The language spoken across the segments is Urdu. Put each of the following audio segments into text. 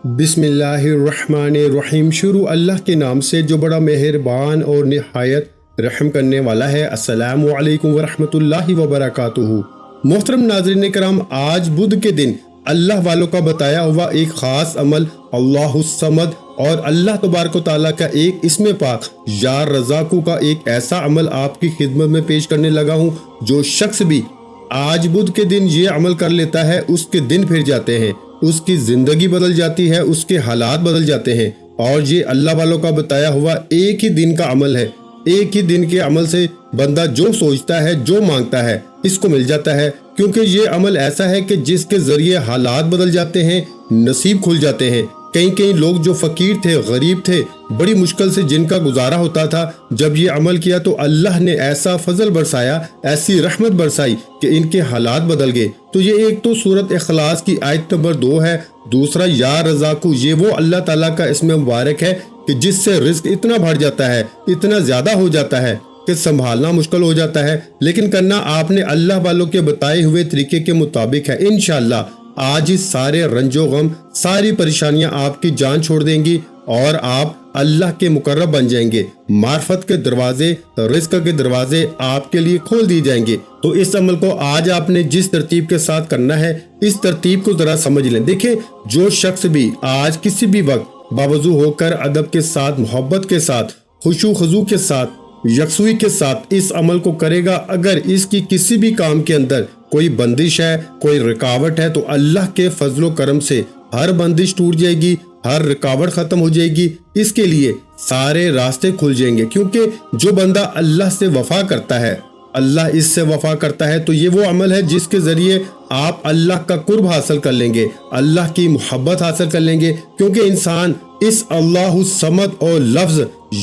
بسم اللہ الرحمن الرحیم۔ شروع اللہ کے نام سے جو بڑا مہربان اور نہایت رحم کرنے والا ہے۔ السلام علیکم ورحمۃ اللہ وبرکاتہ۔ محترم ناظرین کرام، آج بدھ کے دن اللہ والوں کا بتایا ہوا ایک خاص عمل اللہ الصمد اور اللہ تبارک و تعالیٰ کا ایک اسم پاک یا رزاقو کا ایک ایسا عمل آپ کی خدمت میں پیش کرنے لگا ہوں۔ جو شخص بھی آج بدھ کے دن یہ عمل کر لیتا ہے، اس کے دن پھر جاتے ہیں، اس کی زندگی بدل جاتی ہے، اس کے حالات بدل جاتے ہیں۔ اور یہ اللہ والوں کا بتایا ہوا ایک ہی دن کا عمل ہے۔ ایک ہی دن کے عمل سے بندہ جو سوچتا ہے، جو مانگتا ہے، اس کو مل جاتا ہے، کیونکہ یہ عمل ایسا ہے کہ جس کے ذریعے حالات بدل جاتے ہیں، نصیب کھل جاتے ہیں۔ کئی لوگ جو فقیر تھے، غریب تھے، بڑی مشکل سے جن کا گزارا ہوتا تھا، جب یہ عمل کیا تو اللہ نے ایسا فضل برسایا، ایسی رحمت برسائی کہ ان کے حالات بدل گئے۔ تو یہ ایک تو سورت اخلاص کی آیت نمبر 2 ہے، دوسرا یا رزاقو، یہ وہ اللہ تعالیٰ کا اسم مبارک ہے کہ جس سے رزق اتنا بڑھ جاتا ہے، اتنا زیادہ ہو جاتا ہے کہ سنبھالنا مشکل ہو جاتا ہے، لیکن کرنا آپ نے اللہ والوں کے بتائے ہوئے طریقے کے مطابق ہے۔ انشاءاللہ آج ہی سارے رنج و غم، ساری پریشانیاں آپ کی جان چھوڑ دیں گی اور آپ اللہ کے مقرب بن جائیں گے۔ معرفت کے دروازے، رزق کے دروازے آپ کے لیے کھول دیے جائیں گے۔ تو اس عمل کو آج آپ نے جس ترتیب کے ساتھ کرنا ہے، اس ترتیب کو ذرا سمجھ لیں۔ دیکھیں، جو شخص بھی آج کسی بھی وقت باوضو ہو کر ادب کے ساتھ، محبت کے ساتھ، خشوع خضوع کے ساتھ، یکسوئی کے ساتھ اس عمل کو کرے گا، اگر اس کی کسی بھی کام کے اندر کوئی بندش ہے، کوئی رکاوٹ ہے، تو اللہ کے فضل و کرم سے ہر بندش ٹوٹ جائے گی، ہر رکاوٹ ختم ہو جائے گی، اس کے لیے سارے راستے کھل جائیں گے۔ کیونکہ جو بندہ اللہ سے وفا کرتا ہے، اللہ اس سے وفا کرتا ہے، تو یہ وہ عمل ہے جس کے ذریعے آپ اللہ کا قرب حاصل کر لیں گے، اللہ کی محبت حاصل کر لیں گے۔ کیونکہ انسان اس اللہ الصمد اور لفظ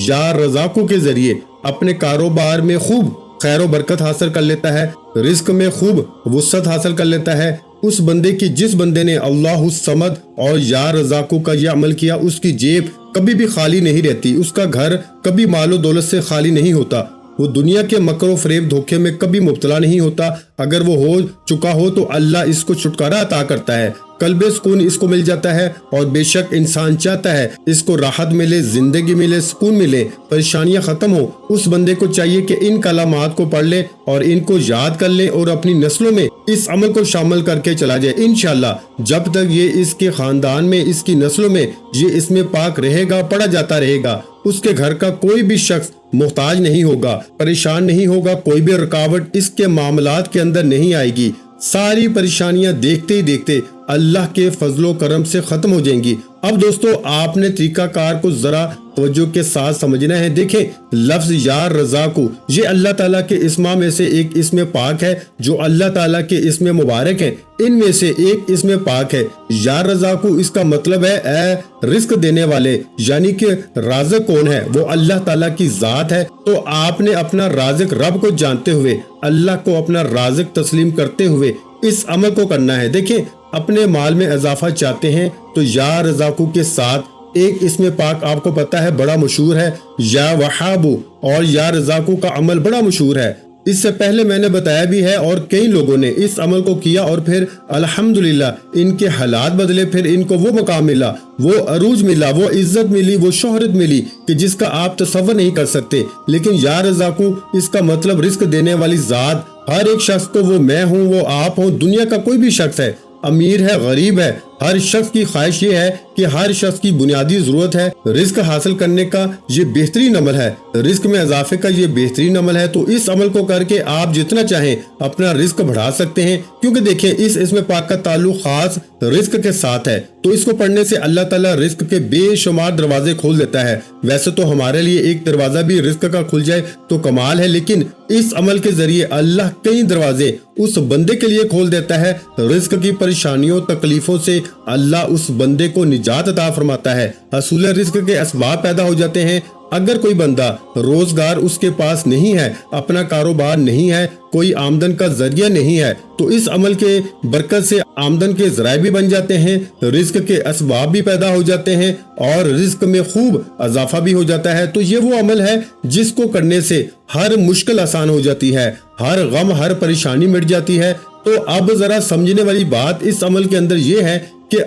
یا رزاقو کے ذریعے اپنے کاروبار میں خوب خیر و برکت حاصل کر لیتا ہے، رزق میں خوب وسعت حاصل کر لیتا ہے۔ اس بندے کی، جس بندے نے اللہ الصمد اور یا رزاقو کا یہ عمل کیا، اس کی جیب کبھی بھی خالی نہیں رہتی، اس کا گھر کبھی مال و دولت سے خالی نہیں ہوتا، وہ دنیا کے مکر و فریب دھوکے میں کبھی مبتلا نہیں ہوتا۔ اگر وہ ہو چکا ہو تو اللہ اس کو چھٹکارا عطا کرتا ہے، قلب سکون اس کو مل جاتا ہے۔ اور بے شک انسان چاہتا ہے اس کو راحت ملے، زندگی ملے، سکون ملے، پریشانیاں ختم ہو۔ اس بندے کو چاہیے کہ ان کلمات کو پڑھ لے اور ان کو یاد کر لے اور اپنی نسلوں میں اس عمل کو شامل کر کے چلا جائے۔ انشاءاللہ جب تک یہ اس کے خاندان میں، اس کی نسلوں میں یہ اسم پاک رہے گا، پڑھا جاتا رہے گا، اس کے گھر کا کوئی بھی شخص محتاج نہیں ہوگا، پریشان نہیں ہوگا، کوئی بھی رکاوٹ اس کے معاملات کے اندر نہیں آئے گی۔ ساری پریشانیاں دیکھتے ہی دیکھتے اللہ کے فضل و کرم سے ختم ہو جائیں گی۔ اب دوستو، آپ نے طریقہ کار کو ذرا توجہ کے ساتھ سمجھنا ہے۔ دیکھیں، لفظ یا رزاقو یہ اللہ تعالیٰ کے اسما میں سے ایک اسم پاک ہے، جو اللہ تعالیٰ کے اسم مبارک ہیں، ان میں سے ایک اسم پاک ہے۔ یا رزاقو اس کا مطلب ہے اے رزق دینے والے، یعنی کہ رازق کون ہے؟ وہ اللہ تعالیٰ کی ذات ہے۔ تو آپ نے اپنا رازق رب کو جانتے ہوئے، اللہ کو اپنا رازق تسلیم کرتے ہوئے اس عمل کو کرنا ہے۔ دیکھیں، اپنے مال میں اضافہ چاہتے ہیں تو یا رزاقو کے ساتھ ایک اسم پاک آپ کو پتا ہے بڑا مشہور ہے، یا وہابو، اور یا رزاقو کا عمل بڑا مشہور ہے۔ اس سے پہلے میں نے بتایا بھی ہے، اور کئی لوگوں نے اس عمل کو کیا اور پھر الحمدللہ ان کے حالات بدلے، پھر ان کو وہ مقام ملا، وہ عروج ملا، وہ عزت ملی، وہ شہرت ملی کہ جس کا آپ تصور نہیں کر سکتے۔ لیکن یا رزاقو اس کا مطلب رزق دینے والی ذات، ہر ایک شخص کو، وہ میں ہوں، وہ آپ ہوں، دنیا کا کوئی بھی شخص ہے، امیر ہے، غریب ہے، ہر شخص کی خواہش یہ ہے کہ ہر شخص کی بنیادی ضرورت ہے رزق حاصل کرنے کا، یہ بہترین عمل ہے، رزق میں اضافے کا یہ بہترین عمل ہے۔ تو اس عمل کو کر کے آپ جتنا چاہیں اپنا رزق بڑھا سکتے ہیں، کیونکہ دیکھیں اس اسم پاک کا تعلق خاص رزق کے ساتھ ہے۔ تو اس کو پڑھنے سے اللہ تعالیٰ رزق کے بے شمار دروازے کھول دیتا ہے۔ ویسے تو ہمارے لیے ایک دروازہ بھی رزق کا کھل جائے تو کمال ہے، لیکن اس عمل کے ذریعے اللہ کئی دروازے اس بندے کے لیے کھول دیتا ہے۔ رزق کی پریشانیوں، تکلیفوں سے اللہ اس بندے کو نجات عطا فرماتا ہے، حصول رزق کے اسباب پیدا ہو جاتے ہیں۔ اگر کوئی بندہ روزگار اس کے پاس نہیں ہے، اپنا کاروبار نہیں ہے، کوئی آمدن کا ذریعہ نہیں ہے، تو اس عمل کے برکت سے آمدن کے ذرائع بھی بن جاتے ہیں، رزق کے اسباب بھی پیدا ہو جاتے ہیں اور رزق میں خوب اضافہ بھی ہو جاتا ہے۔ تو یہ وہ عمل ہے جس کو کرنے سے ہر مشکل آسان ہو جاتی ہے، ہر غم، ہر پریشانی مٹ جاتی ہے۔ تو اب ذرا سمجھنے والی بات اس عمل کے اندر یہ ہے کہ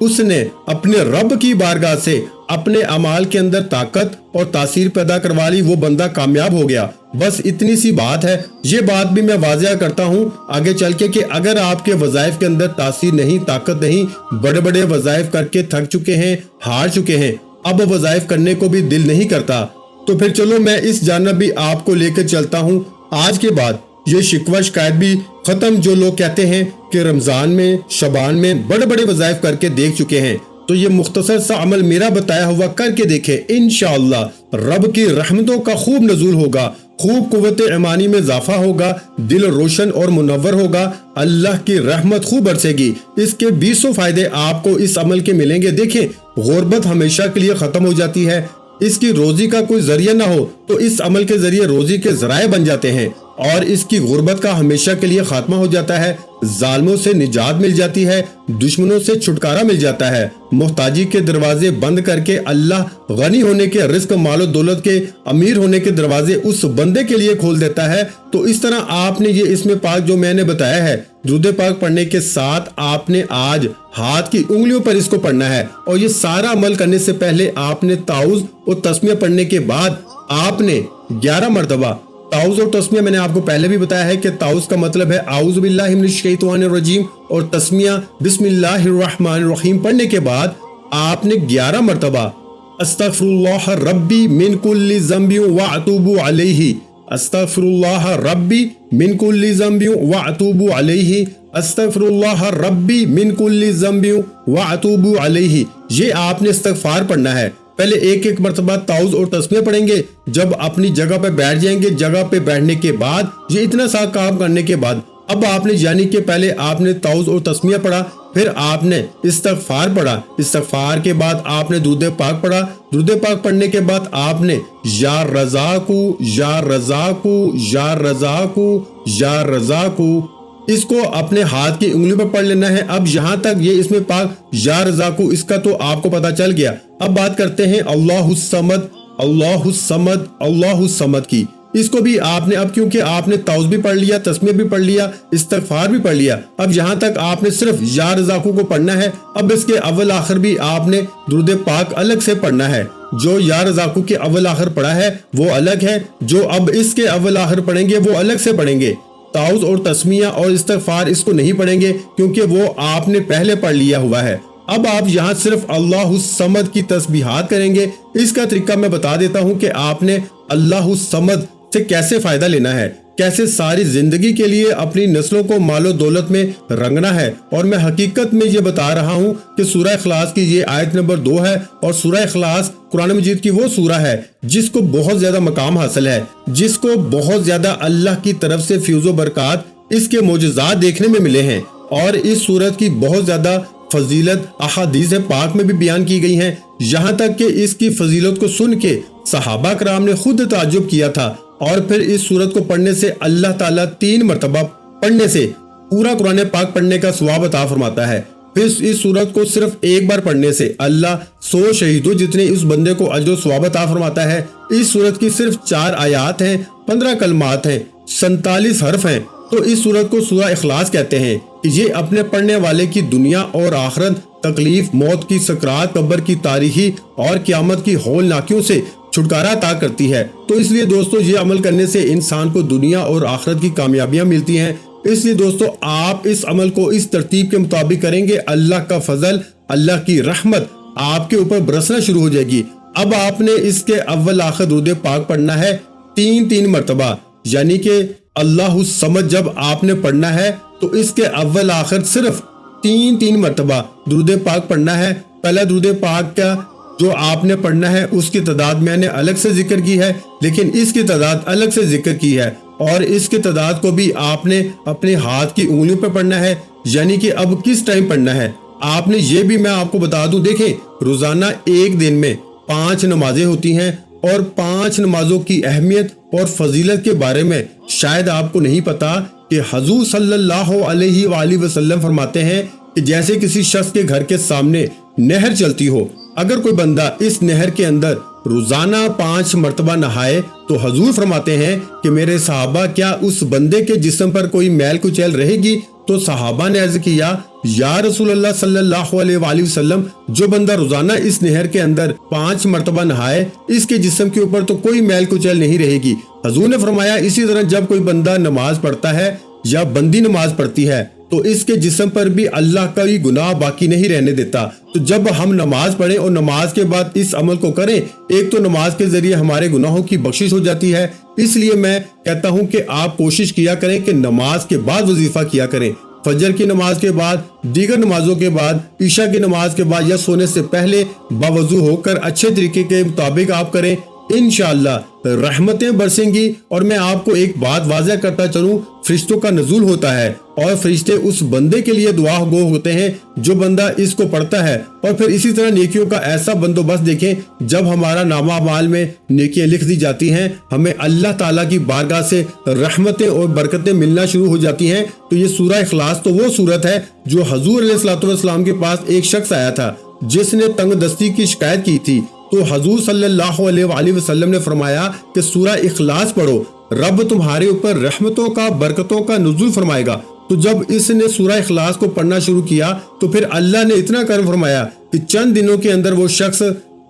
اس نے اپنے رب کی بارگاہ سے اپنے اعمال کے اندر طاقت اور تاثیر پیدا کروا لی، وہ بندہ کامیاب ہو گیا۔ بس اتنی سی بات ہے۔ یہ بات بھی میں واضح کرتا ہوں آگے چل کے کہ اگر آپ کے وظائف کے اندر تاثیر نہیں، طاقت نہیں، بڑے بڑے وظائف کر کے تھک چکے ہیں، ہار چکے ہیں، اب وظائف کرنے کو بھی دل نہیں کرتا، تو پھر چلو میں اس جانب بھی آپ کو لے کے چلتا ہوں۔ آج کے بعد یہ شکوہ شکایت بھی ختم۔ جو لوگ کہتے ہیں کہ رمضان میں، شعبان میں بڑے بڑے وظائف کر کے دیکھ چکے ہیں، تو یہ مختصر سا عمل میرا بتایا ہوا کر کے دیکھیں، انشاءاللہ رب کی رحمتوں کا خوب نزول ہوگا، خوب قوت ایمانی میں اضافہ ہوگا، دل روشن اور منور ہوگا، اللہ کی رحمت خوب برسے گی۔ اس کے 20 فائدے آپ کو اس عمل کے ملیں گے۔ دیکھیں، غربت ہمیشہ کے لیے ختم ہو جاتی ہے۔ اس کی روزی کا کوئی ذریعہ نہ ہو تو اس عمل کے ذریعے روزی کے ذرائع بن جاتے ہیں، اور اس کی غربت کا ہمیشہ کے لیے خاتمہ ہو جاتا ہے، ظالموں سے نجات مل جاتی ہے، دشمنوں سے چھٹکارا مل جاتا ہے، محتاجی کے دروازے بند کر کے اللہ غنی ہونے کے، رزق مال و دولت کے، امیر ہونے کے دروازے اس بندے کے لیے کھول دیتا ہے۔ تو اس طرح آپ نے یہ اسم پاک جو میں نے بتایا ہے، درود پاک پڑھنے کے ساتھ آپ نے آج ہاتھ کی انگلیوں پر اس کو پڑھنا ہے، اور یہ سارا عمل کرنے سے پہلے آپ نے تعوذ اور تسمیہ پڑھنے کے بعد آپ نے 11 مرتبہ تعوذ اور تسمیہ، میں نے آپ کو پہلے بھی بتایا ہے کہ تعوذ کا مطلب ہے اعوذ باللہ من الشیطان الرجیم، اور تسمیہ بسم اللہ الرحمن الرحیم پڑھنے کے بعد آپ نے 11 مرتبہ استغفر اللہ ربی من کل ذنب واتوب علیہ، استغفر اللہ ربی من کل ذنب واتوب علیہ، استغفر اللہ ربی من کل ذنب واتوب علیہ، یہ آپ نے استغفار پڑھنا ہے۔ پہلے ایک ایک مرتبہ تعوذ اور تسمیہ پڑھیں گے، جب اپنی جگہ پہ بیٹھ جائیں گے، جگہ پہ بیٹھنے کے بعد یہ اتنا سا کام کرنے کے بعد اب آپ نے یعنی کہ پہلے آپ نے تعوذ اور تسمیہ پڑھا، پھر آپ نے استغفار پڑھا، استغفار کے بعد آپ نے درود پاک پڑھا، درود پاک پڑھنے کے بعد آپ نے یا رزاقو یا رزاقو یا رزاقو یا رزاقو، اس کو اپنے ہاتھ کی انگلیوں پر پڑھ لینا ہے۔ اب یہاں تک یہ اسم پاک یا رزاقو اس کا تو آپ کو پتا چل گیا۔ اب بات کرتے ہیں اللہ الصمد، اللہ الصمد، اللہ الصمد کی۔ اس کو بھی آپ نے، اب کیونکہ آپ نے تعوذ بھی پڑھ لیا، تسمیہ بھی پڑھ لیا، استغفار بھی پڑھ لیا، اب یہاں تک آپ نے صرف یا رزاقو کو پڑھنا ہے۔ اب اس کے اول آخر بھی آپ نے درود پاک الگ سے پڑھنا ہے۔ جو یا رزاقو کے اول آخر پڑھا ہے وہ الگ ہے، جو اب اس کے اول آخر پڑھیں گے وہ الگ سے پڑھیں گے۔ تعوذ اور تسمیہ اور استغفار اس کو نہیں پڑھیں گے کیونکہ وہ آپ نے پہلے پڑھ لیا ہوا ہے۔ اب آپ یہاں صرف اللہ الصمد کی تسبیحات کریں گے۔ اس کا طریقہ میں بتا دیتا ہوں کہ آپ نے اللہ الصمد سے کیسے فائدہ لینا ہے، کیسے ساری زندگی کے لیے اپنی نسلوں کو مال و دولت میں رنگنا ہے۔ اور میں حقیقت میں یہ بتا رہا ہوں کہ سورہ اخلاص کی یہ آیت نمبر 2 ہے، اور سورہ اخلاص قرآن مجید کی وہ سورہ ہے جس کو بہت زیادہ مقام حاصل ہے، جس کو بہت زیادہ اللہ کی طرف سے فیض و برکات، اس کے معجزات دیکھنے میں ملے ہیں، اور اس سورت کی بہت زیادہ فضیلت احادیث پاک میں بھی بیان کی گئی ہیں، یہاں تک کہ اس کی فضیلت کو سن کے صحابہ کرام نے خود تعجب کیا تھا۔ اور پھر اس سورت کو پڑھنے سے اللہ تعالیٰ 3 مرتبہ پڑھنے سے پورا قرآن پاک پڑھنے کا ثواب عطا فرماتا ہے۔ پھر اس سورت کو صرف ایک بار پڑھنے سے اللہ 100 شہیدوں جتنے اس بندے کو اجر و ثواب عطا فرماتا ہے۔ اس سورت کی صرف 4 آیات ہیں، 15 کلمات ہیں، 47 حرف ہیں، تو اس سورت کو سورہ اخلاص کہتے ہیں کہ یہ اپنے پڑھنے والے کی دنیا اور آخرت، تکلیف، موت کی سکرات، قبر کی تاریکی اور قیامت کی ہولناکیوں سے چھٹکارا عطا کرتی ہے۔ تو اس لیے دوستو یہ عمل کرنے سے انسان کو دنیا اور آخرت کی کامیابیاں ملتی ہیں۔ اس لیے دوستو آپ اس عمل کو اس ترتیب کے مطابق کریں گے، اللہ کا فضل، اللہ کی رحمت آپ کے اوپر برسنا شروع ہو جائے گی۔ اب آپ نے اس کے اول آخر درود پاک پڑھنا ہے 3 مرتبہ، یعنی کہ اللہ الصمد جب آپ نے پڑھنا ہے تو اس کے اول آخر صرف 3 مرتبہ درود پاک پڑھنا ہے۔ پہلا درود پاک کا جو آپ نے پڑھنا ہے اس کی تعداد میں نے الگ سے ذکر کی ہے، لیکن اس کی تعداد الگ سے ذکر کی ہے، اور اس کی تعداد کو بھی آپ نے اپنے ہاتھ کی انگلیوں پہ پڑھنا ہے، یعنی کہ اب کس ٹائم پڑھنا ہے آپ نے یہ بھی میں آپ کو بتا دوں۔ دیکھیں، روزانہ ایک دن میں 5 نمازیں ہوتی ہیں، اور 5 نمازوں کی اہمیت اور فضیلت کے بارے میں شاید آپ کو نہیں پتا کہ حضور صلی اللہ علیہ وآلہ وسلم فرماتے ہیں کہ جیسے کسی شخص کے گھر کے سامنے نہر چلتی ہو، اگر کوئی بندہ اس نہر کے اندر روزانہ 5 مرتبہ نہائے تو حضور فرماتے ہیں کہ میرے صحابہ کیا اس بندے کے جسم پر کوئی میل کچیل رہے گی؟ تو صحابہ نے عرض کیا یا رسول اللہ صلی اللہ علیہ وآلہ وسلم، جو بندہ روزانہ اس نہر کے اندر 5 مرتبہ نہائے اس کے جسم کے اوپر تو کوئی میل کچیل نہیں رہے گی۔ حضور نے فرمایا اسی طرح جب کوئی بندہ نماز پڑھتا ہے یا بندی نماز پڑھتی ہے تو اس کے جسم پر بھی اللہ کا ہی گناہ باقی نہیں رہنے دیتا۔ تو جب ہم نماز پڑھیں اور نماز کے بعد اس عمل کو کریں، ایک تو نماز کے ذریعے ہمارے گناہوں کی بخشش ہو جاتی ہے، اس لیے میں کہتا ہوں کہ آپ کوشش کیا کریں کہ نماز کے بعد وظیفہ کیا کریں، فجر کی نماز کے بعد، دیگر نمازوں کے بعد، عشاء کی نماز کے بعد یا سونے سے پہلے باوضو ہو کر اچھے طریقے کے مطابق آپ کریں، انشاءاللہ رحمتیں برسیں گی۔ اور میں آپ کو ایک بات واضح کرتا چلوں، فرشتوں کا نزول ہوتا ہے اور فرشتے اس بندے کے لیے دعا گو ہوتے ہیں جو بندہ اس کو پڑھتا ہے۔ اور پھر اسی طرح نیکیوں کا ایسا بندوبست دیکھیں، جب ہمارا نامہ اعمال میں نیکیاں لکھ دی جاتی ہیں، ہمیں اللہ تعالیٰ کی بارگاہ سے رحمتیں اور برکتیں ملنا شروع ہو جاتی ہیں۔ تو یہ سورہ اخلاص تو وہ سورت ہے جو حضور علیہ الصلوۃ والسلام کے پاس ایک شخص آیا تھا جس نے تنگ دستی کی شکایت کی تھی، تو حضور صلی اللہ علیہ وآلہ وسلم نے فرمایا کہ سورہ اخلاص پڑھو، رب تمہارے اوپر رحمتوں کا، برکتوں کا نزول فرمائے گا۔ تو جب اس نے سورہ اخلاص کو پڑھنا شروع کیا تو پھر اللہ نے اتنا کرم فرمایا کہ چند دنوں کے اندر وہ شخص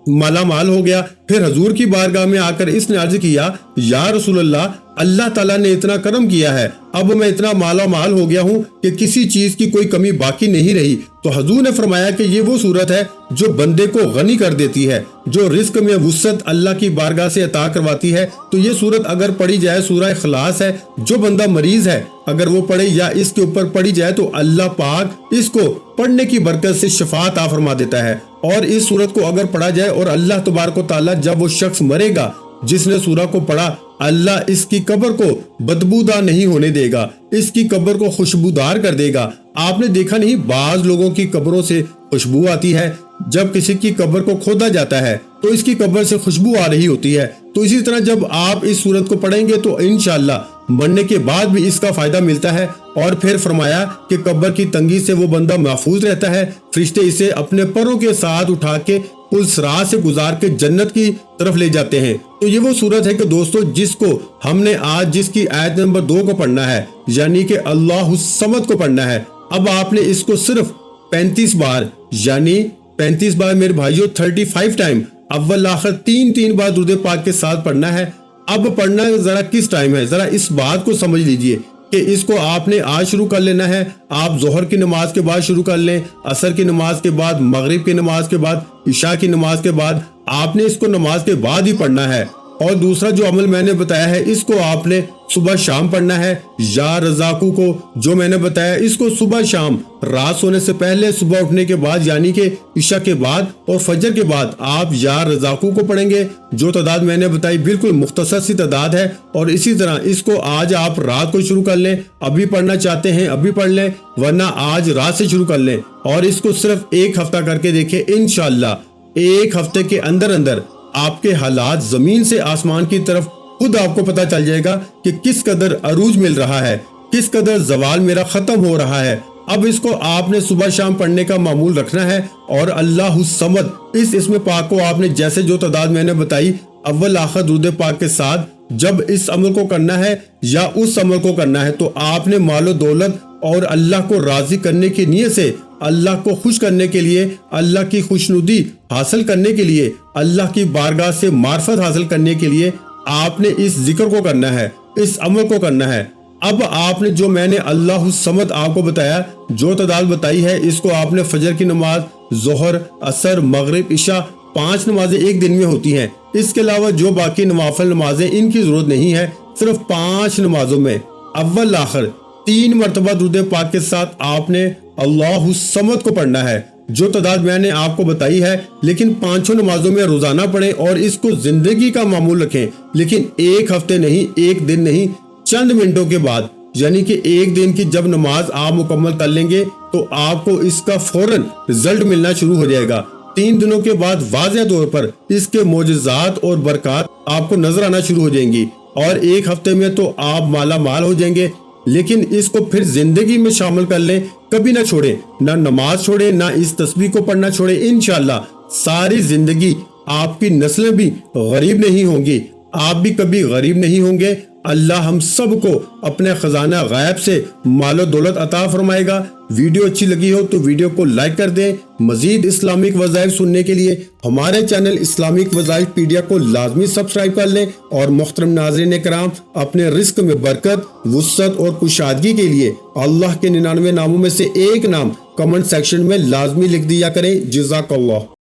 مالا مال ہو گیا۔ پھر حضور کی بارگاہ میں آ کر اس نے عرض کیا، یا رسول اللہ، اللہ تعالیٰ نے اتنا کرم کیا ہے، اب میں اتنا مالا مال ہو گیا ہوں کہ کسی چیز کی کوئی کمی باقی نہیں رہی۔ تو حضور نے فرمایا کہ یہ وہ صورت ہے جو بندے کو غنی کر دیتی ہے، جو رزق میں وسعت اللہ کی بارگاہ سے عطا کرواتی ہے۔ تو یہ صورت اگر پڑھی جائے، سورہ اخلاص ہے، جو بندہ مریض ہے اگر وہ پڑھے یا اس کے اوپر پڑھی جائے تو اللہ پاک اس کو پڑھنے کی برکت سے شفا عطا فرما دیتا ہے۔ اور اس صورت کو اگر پڑھا جائے اور اللہ تبارک و تعالیٰ جب وہ شخص مرے گا جس نے سورہ کو پڑھا، اللہ اس کی قبر کو بدبودار نہیں ہونے دے گا، اس کی قبر کو خوشبودار کر دے گا۔ آپ نے دیکھا نہیں، بعض لوگوں کی قبروں سے خوشبو آتی ہے، جب کسی کی قبر کو کھودا جاتا ہے تو اس کی قبر سے خوشبو آ رہی ہوتی ہے۔ تو اسی طرح جب آپ اس صورت کو پڑھیں گے تو انشاءاللہ مرنے کے بعد بھی اس کا فائدہ ملتا ہے۔ اور پھر فرمایا کہ قبر کی تنگی سے وہ بندہ محفوظ رہتا ہے، فرشتے اسے اپنے پروں کے ساتھ اٹھا کے پل صراط سے گزار کے جنت کی طرف لے جاتے ہیں۔ تو یہ وہ صورت ہے کہ دوستو جس کو ہم نے آج جس کی آیت نمبر 2 کو پڑھنا ہے، یعنی کہ اللہ الصمد کو پڑھنا ہے۔ اب آپ نے اس کو صرف 35 بار، یعنی 35 بار میرے بھائیوں 35 ٹائم اول آخر 3 بار درود پاک کے ساتھ پڑھنا ہے۔ اب پڑھنا ذرا کس ٹائم ہے، ذرا اس بات کو سمجھ لیجئے کہ اس کو آپ نے آج شروع کر لینا ہے۔ آپ ظہر کی نماز کے بعد شروع کر لیں، عصر کی نماز کے بعد، مغرب کی نماز کے بعد، عشاء کی نماز کے بعد، آپ نے اس کو نماز کے بعد ہی پڑھنا ہے۔ اور دوسرا جو عمل میں نے بتایا ہے اس کو آپ نے صبح شام پڑھنا ہے۔ یا رزاقو کو جو میں نے بتایا اس کو صبح شام، رات سونے سے پہلے، صبح اٹھنے کے بعد یعنی کہ عشاء کے بعد اور فجر کے بعد آپ یا رزاقو کو پڑھیں گے۔ جو تعداد میں نے بتائی بالکل مختصر سی تعداد ہے، اور اسی طرح اس کو آج آپ رات کو شروع کر لیں، ابھی پڑھنا چاہتے ہیں ابھی پڑھ لیں، ورنہ آج رات سے شروع کر لیں اور اس کو صرف 1 ہفتہ کر کے دیکھیں۔ انشاءاللہ 1 ہفتے کے اندر آپ کے حالات زمین سے آسمان کی طرف خود آپ کو پتا چل جائے گا کہ کس قدر عروج مل رہا ہے، کس قدر زوال میرا ختم ہو رہا ہے۔ اب اس کو آپ نے صبح شام پڑھنے کا معمول رکھنا ہے، اور اللہ الصمد اس اسم پاک کو آپ نے جیسے جو تعداد میں نے بتائی اول آخر درود پاک کے ساتھ جب اس عمل کو کرنا ہے یا اس عمل کو کرنا ہے تو آپ نے مال و دولت اور اللہ کو راضی کرنے کی نیت سے، اللہ کو خوش کرنے کے لیے، اللہ کی خوشنودی حاصل کرنے کے لیے، اللہ کی بارگاہ سے معرفت حاصل کرنے کے لیے آپ نے اس ذکر کو کرنا ہے، اس عمل کو کرنا ہے۔ اب آپ نے جو میں نے اللہ الصمد آپ کو بتایا، جو تعداد بتائی ہے، اس کو آپ نے فجر کی نماز، ظہر، عصر، مغرب، عشاء 5 نمازیں ایک دن میں ہوتی ہیں۔ اس کے علاوہ جو باقی نوافل نمازیں ان کی ضرورت نہیں ہے، صرف 5 نمازوں میں اول آخر 3 مرتبہ درود پاک کے ساتھ آپ نے اللہ الصمد کو پڑھنا ہے، جو تعداد میں نے آپ کو بتائی ہے، لیکن 5 نمازوں میں روزانہ پڑھیں اور اس کو زندگی کا معمول رکھیں، لیکن 1 ہفتے نہیں، 1 دن نہیں، چند منٹوں کے بعد، یعنی کہ 1 دن کی جب نماز آپ مکمل کر لیں گے تو آپ کو اس کا فوراً رزلٹ ملنا شروع ہو جائے گا۔ 3 دنوں کے بعد واضح طور پر اس کے معجزات اور برکات آپ کو نظر آنا شروع ہو جائیں گی، اور 1 ہفتے میں تو آپ مالا مال ہو جائیں گے۔ لیکن اس کو پھر زندگی میں شامل کر لیں، کبھی نہ چھوڑیں، نہ نماز چھوڑیں، نہ اس تسبیح کو پڑھنا چھوڑیں۔ انشاءاللہ ساری زندگی آپ کی نسلیں بھی غریب نہیں ہوں گی، آپ بھی کبھی غریب نہیں ہوں گے۔ اللہ ہم سب کو اپنے خزانہ غیب سے مال و دولت عطا فرمائے گا۔ ویڈیو اچھی لگی ہو تو ویڈیو کو لائک کر دیں۔ مزید اسلامک وظائف سننے کے لیے ہمارے چینل اسلامک وظائف پیڈیا کو لازمی سبسکرائب کر لیں، اور محترم ناظرین کرام، اپنے رزق میں برکت، وسعت اور کشادگی کے لیے اللہ کے 99 ناموں میں سے ایک نام کمنٹ سیکشن میں لازمی لکھ دیا کریں۔ جزاک اللہ۔